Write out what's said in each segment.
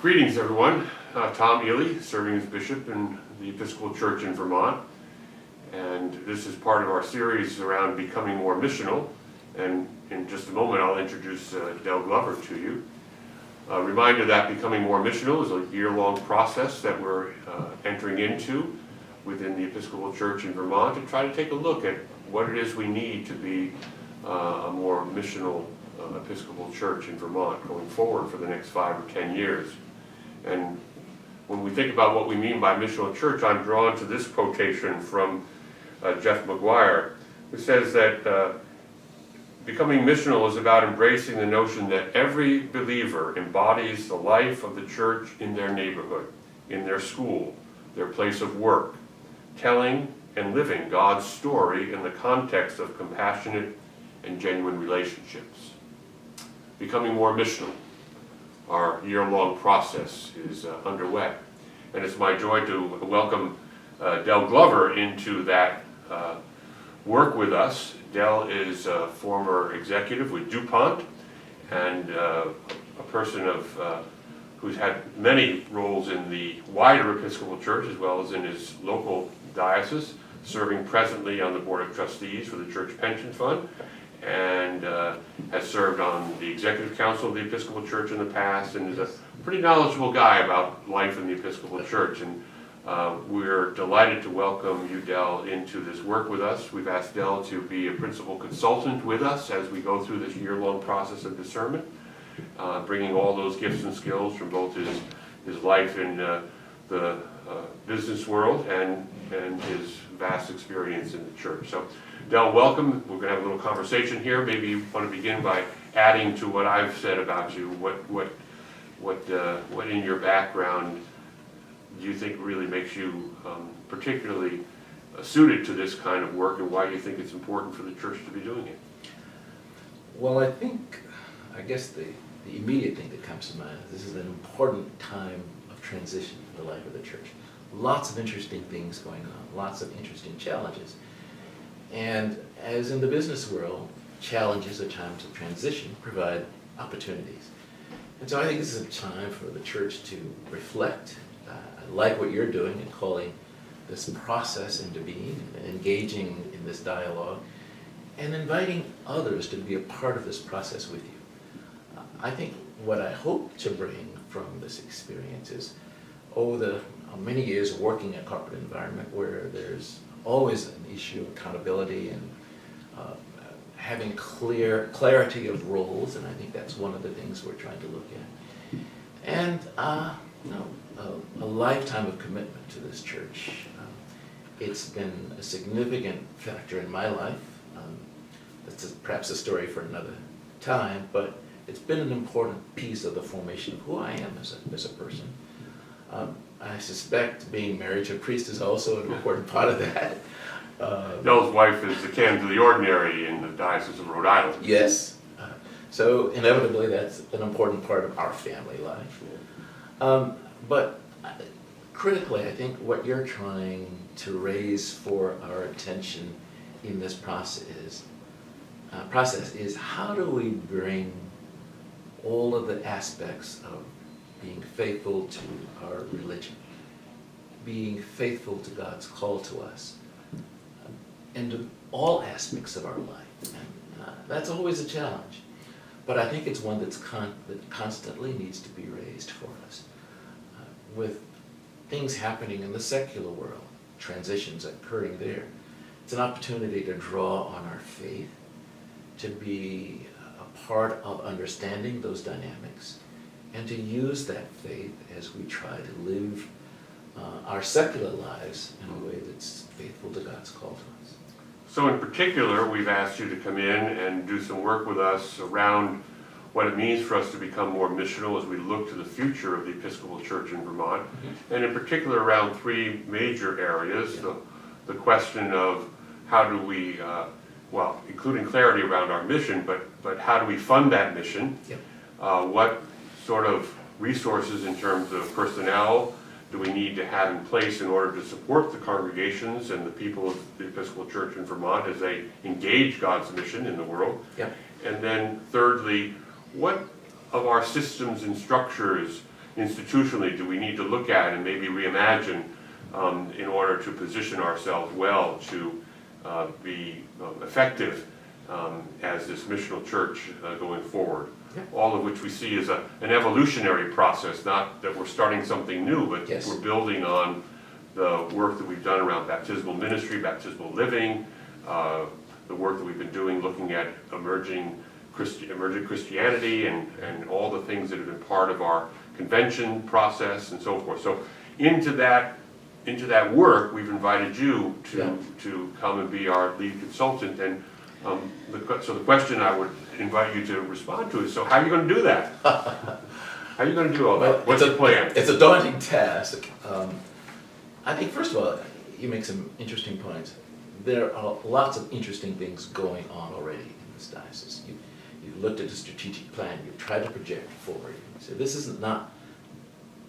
Greetings, everyone. Tom Ely, serving as bishop in the Episcopal Church in Vermont. And this is part of our series around becoming more missional. And in just a moment, I'll introduce Del Glover to you. A reminder that becoming more missional is a year-long process that we're entering into within the Episcopal Church in Vermont to try to take a look at what it is we need to be a more missional Episcopal Church in Vermont going forward for the next 5 or 10 years. And when we think about what we mean by missional church, I'm drawn to this quotation from Jeff McGuire, who says that becoming missional is about embracing the notion that every believer embodies the life of the church in their neighborhood, in their school, their place of work, telling and living God's story in the context of compassionate and genuine relationships. Becoming more missional. Our year-long process is underway. And it's my joy to welcome Del Glover into that work with us. Del is a former executive with DuPont and a person who's had many roles in the wider Episcopal Church as well as in his local diocese, serving presently on the Board of Trustees for the Church Pension Fund, and has served on the Executive Council of the Episcopal Church in the past, and is a pretty knowledgeable guy about life in the Episcopal Church. And we're delighted to welcome you, Del, into this work with us. We've asked Del to be a principal consultant with us as we go through this year-long process of discernment, bringing all those gifts and skills from both his life in the business world and his vast experience in the church. So, Del, welcome. We're going to have a little conversation here. Maybe you want to begin by adding to what I've said about you. What in your background do you think really makes you particularly suited to this kind of work, and why do you think it's important for the church to be doing it? Well, I guess the immediate thing that comes to mind is this is an important time of transition in the life of the church. Lots of interesting things going on, lots of interesting challenges. And as in the business world, challenges or times of transition provide opportunities. And so I think this is a time for the church to reflect. I like what you're doing and calling this process into being, and engaging in this dialogue, and inviting others to be a part of this process with you. I think what I hope to bring from this experience is, the many years of working in a corporate environment where there's always an issue of accountability and having clarity of roles, and I think that's one of the things we're trying to look at. And a lifetime of commitment to this church. It's been a significant factor in my life. That's perhaps a story for another time, but it's been an important piece of the formation of who I am as a person. I suspect being married to a priest is also an important part of that. Del's wife is the canon of the ordinary in the Diocese of Rhode Island. Yes. So inevitably that's an important part of our family life. But critically, I think what you're trying to raise for our attention in this process is how do we bring all of the aspects of being faithful to our religion, being faithful to God's call to us, and to all aspects of our life. And that's always a challenge, but I think it's one that constantly needs to be raised for us. With things happening in the secular world, transitions occurring there, it's an opportunity to draw on our faith, to be a part of understanding those dynamics, and to use that faith as we try to live our secular lives in a way that's faithful to God's call to us. So in particular, we've asked you to come in and do some work with us around what it means for us to become more missional as we look to the future of the Episcopal Church in Vermont, and in particular around 3 major areas. Yeah. The question of how do we, including clarity around our mission, but how do we fund that mission? Yeah. What sort of resources in terms of personnel do we need to have in place in order to support the congregations and the people of the Episcopal Church in Vermont as they engage God's mission in the world? Yeah. And then thirdly, what of our systems and structures institutionally do we need to look at and maybe reimagine in order to position ourselves well to be effective as this missional church going forward. Yeah. All of which we see as an evolutionary process, not that we're starting something new, but Yes. we're building on the work that we've done around baptismal ministry, baptismal living, the work that we've been doing looking at emerging Christianity and all the things that have been part of our convention process and so forth. So into that work, we've invited you to come and be our lead consultant. And so the question I would invite you to respond to is, so how are you going to do that? How are you going to do all that? What's the plan? It's a daunting task. I think, first of all, you make some interesting points. There are lots of interesting things going on already in this diocese. You've looked at a strategic plan, you've tried to project forward. So this is not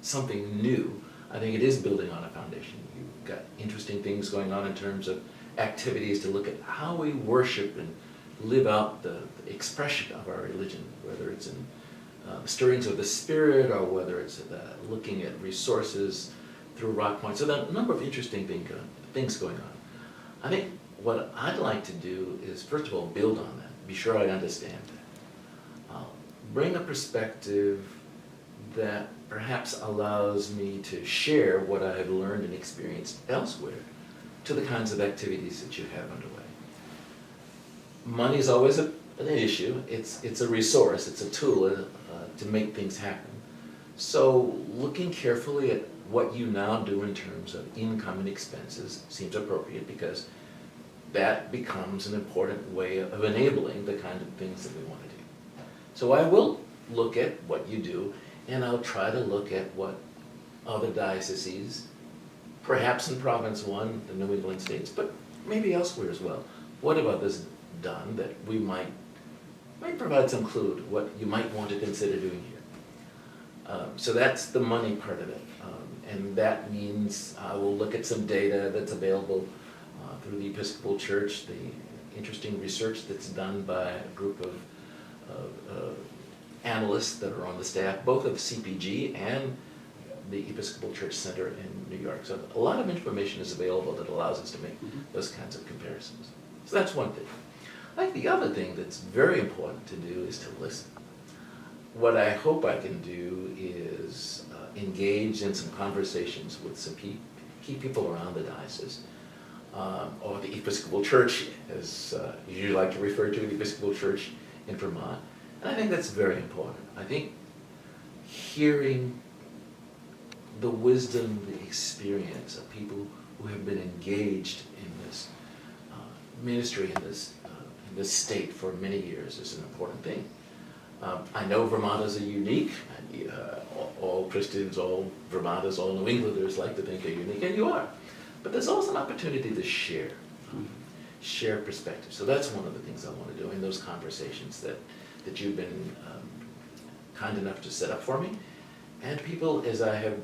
something new. I think it is building on a foundation. You've got interesting things going on in terms of activities to look at how we worship and live out the expression of our religion, whether it's in stirrings of the spirit or whether it's looking at resources through Rock Point. So there are a number of interesting things going on. I think what I'd like to do is, first of all, build on that, be sure I understand that. Bring a perspective that perhaps allows me to share what I have learned and experienced elsewhere to the kinds of activities that you have underway. Money is always an issue. It's a resource, it's a tool to make things happen. So looking carefully at what you now do in terms of income and expenses seems appropriate, because that becomes an important way of enabling the kind of things that we want to do. So I will look at what you do, and I'll try to look at what other dioceses, perhaps in Province 1, the New England states, but maybe elsewhere as well. What have others done that we might provide some clue to what you might want to consider doing here. So that's the money part of it. And that means I will look at some data that's available through the Episcopal Church, the interesting research that's done by a group of analysts that are on the staff, both of CPG and the Episcopal Church Center in New York. So a lot of information is available that allows us to make those kinds of comparisons. So that's one thing. I think the other thing that's very important to do is to listen. What I hope I can do is engage in some conversations with some key people around the diocese, or the Episcopal Church, as you like to refer to the Episcopal Church in Vermont. And I think that's very important. I think hearing the wisdom, the experience of people who have been engaged in this ministry, in this state for many years is an important thing. I know Vermonters are unique. All Christians, all Vermonters, all New Englanders like to think they're unique, and you are. But there's also an opportunity to share perspective. So that's one of the things I want to do in those conversations that you've been kind enough to set up for me. And people, as I have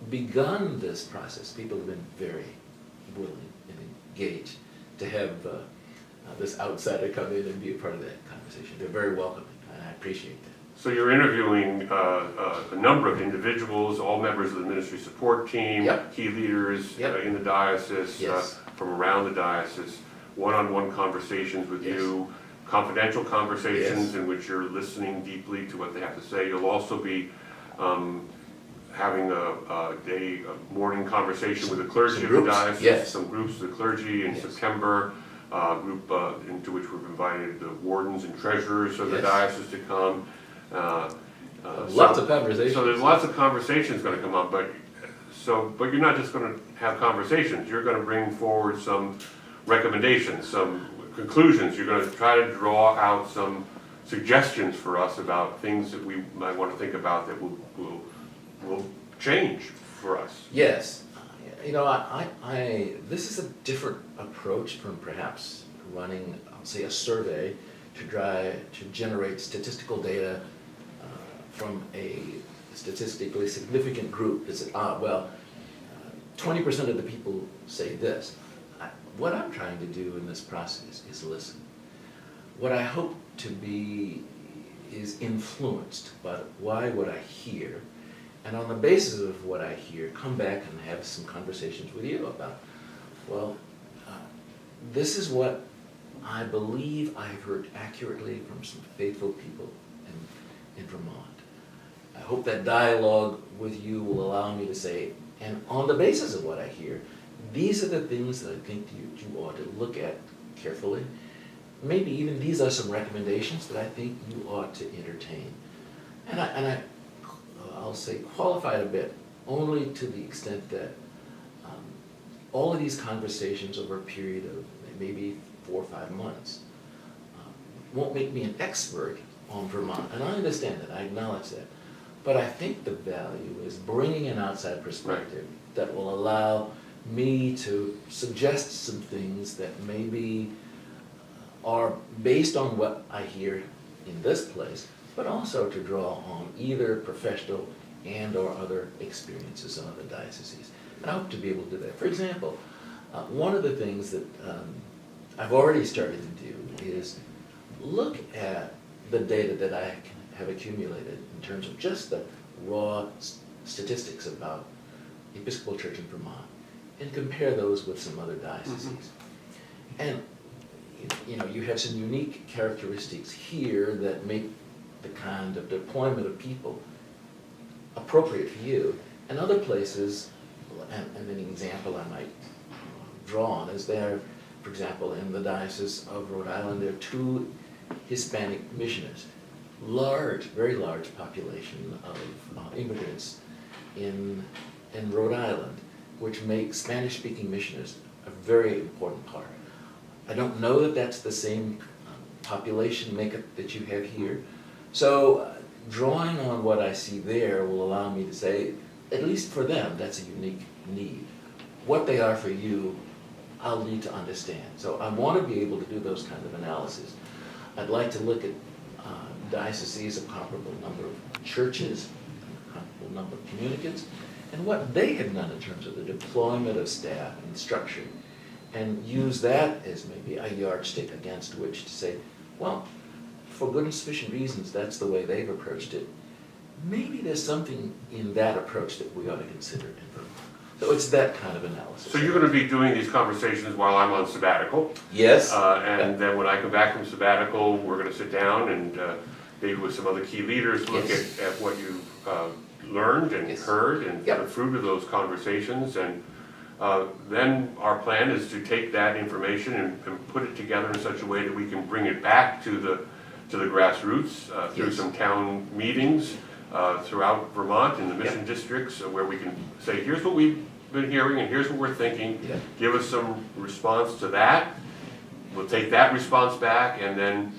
begun this process, people have been very willing and engaged to have this outsider come in and be a part of that conversation. They're very welcoming, and I appreciate that. So you're interviewing a number of individuals, all members of the ministry support team, Yep. key leaders Yep. in the diocese, Yes. from around the diocese, one-on-one conversations with Yes. you, confidential conversations Yes. in which you're listening deeply to what they have to say. You'll also be having a morning conversation with the clergy Some of the groups, diocese, yes. some groups of the clergy in Yes. September, group into which we've invited the wardens and treasurers of the Yes. diocese to come. Lots of conversations. So there's lots of conversations going to come up, but you're not just going to have conversations. You're going to bring forward some recommendations, some conclusions. You're going to try to draw out some suggestions for us about things that we might want to think about that will change for us. Yes. You know, this is a different approach from perhaps running, I'll say, a survey to try to generate statistical data from a statistically significant group. Is it, 20% of the people say this. What I'm trying to do in this process is listen. What I hope to be is influenced by what I hear And on the basis of what I hear, come back and have some conversations with you about, well, this is what I believe I've heard accurately from some faithful people in Vermont. I hope that dialogue with you will allow me to say, and on the basis of what I hear, these are the things that I think you ought to look at carefully. Maybe even these are some recommendations that I think you ought to entertain. And I'll say qualified a bit, only to the extent that all of these conversations over a period of maybe 4 or 5 months won't make me an expert on Vermont. And I understand that, I acknowledge that. But I think the value is bringing an outside perspective that will allow me to suggest some things that maybe are based on what I hear in this place, but also to draw on either professional and or other experiences in other dioceses. And I hope to be able to do that. For example, one of the things that I've already started to do is look at the data that I have accumulated in terms of just the raw statistics about the Episcopal Church in Vermont and compare those with some other dioceses. And you know, you have some unique characteristics here that make the kind of deployment of people appropriate for you. And other places, and an example I might draw on is there, for example, in the Diocese of Rhode Island, there are 2 Hispanic missioners. Large, very large population of immigrants in Rhode Island, which make Spanish-speaking missioners a very important part. I don't know that that's the same population makeup that you have here. So drawing on what I see there will allow me to say, at least for them, that's a unique need. What they are for you, I'll need to understand. So I want to be able to do those kind of analysis. I'd like to look at dioceses of comparable number of churches, comparable number of communicants, and what they have done in terms of the deployment of staff and structure, and use that as maybe a yardstick against which to say, well, for good and sufficient reasons, that's the way they've approached it. Maybe there's something in that approach that we ought to consider in Vermont. So it's that kind of analysis. So you're going to be doing these conversations while I'm on sabbatical? Yes. And then when I come back from sabbatical, we're going to sit down and maybe with some other key leaders, look at what you've learned and heard and the fruit of those conversations. And then our plan is to take that information and put it together in such a way that we can bring it back to the grassroots through some town meetings throughout Vermont in the mission districts, where we can say, here's what we've been hearing and here's what we're thinking. Give us some response to that. We'll take that response back and then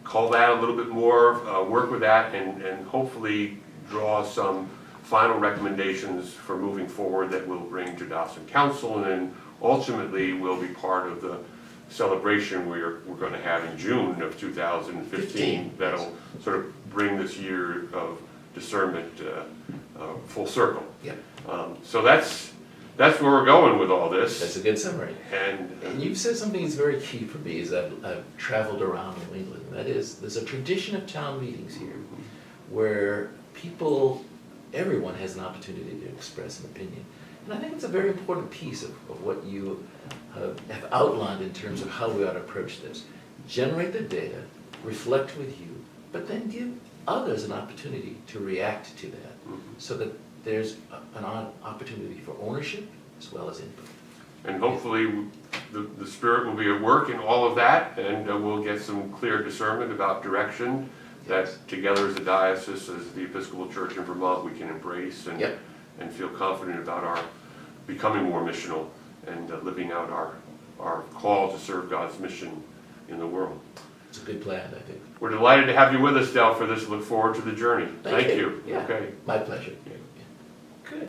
call that a little bit more, work with that, and hopefully draw some final recommendations for moving forward that we'll bring to Dawson Council, and then ultimately will be part of the celebration we're going to have in June of 2015 that'll sort of bring this year of discernment full circle. So that's where we're going with all this. That's a good summary. And you've said something that's very key for me as I've traveled around New England. That is, there's a tradition of town meetings here where people, everyone has an opportunity to express an opinion. And I think it's a very important piece of what you have outlined in terms of how we ought to approach this. Generate the data, reflect with you, but then give others an opportunity to react to that so that there's an opportunity for ownership as well as input. And hopefully the Spirit will be at work in all of that, and we'll get some clear discernment about direction that together as a diocese, as the Episcopal Church in Vermont, we can embrace and feel confident about our becoming more missional and living out our call to serve God's mission in the world. It's a good plan, I think. We're delighted to have you with us, Del, for this. Look forward to the journey. Thank you. Yeah. Okay. My pleasure. Yeah.